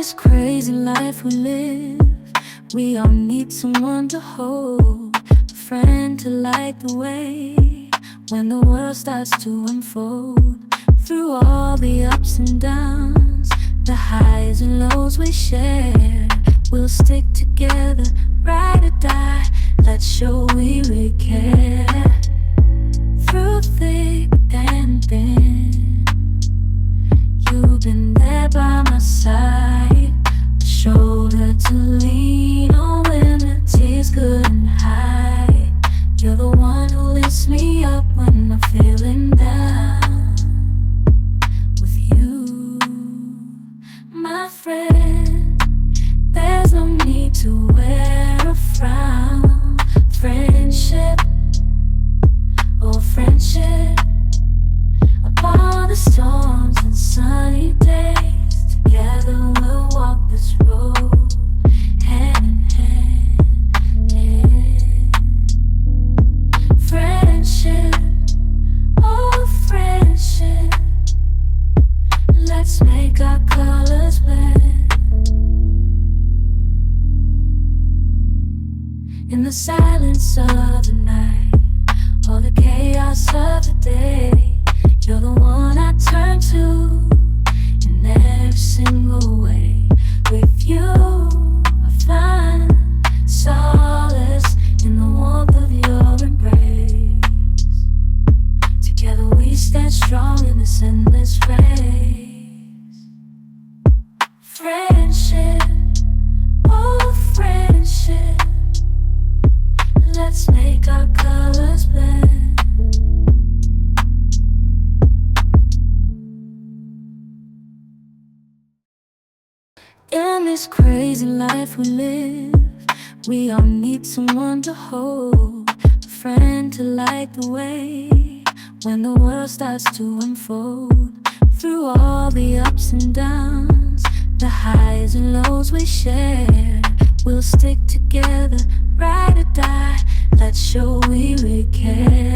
this crazy life we live, we all need someone to hold, a friend to light the way when the world starts to unfold. Through all the ups and downs, the highs and lows we share, we'll stick together, ride or die. Let's show we really care. Through thick and thin, you've been there by my side, a shoulder to lean on when the tears couldn't hide. You're the one who lifts me up when I'm feeling down. With you, my friend, there's no need to wear a frown. Friendship, oh friendship, upon the storms and sunny days, together we'll walk this road, hand in hand, yeah. Friendship, oh friendship, let's make our colors blend. In the silence of the night, or the chaos of the day, you're the one I turn to in every single way. With you, I find solace in the warmth of your embrace. Together we stand strong in this endless race. Friendship, oh friendship, let's make our colors blend. In this crazy life we live, we all need someone to hold, a friend to light the way when the world starts to unfold. Through all the ups and downs, the highs and lows we share, we'll stick together, ride or die. Let's show we really care.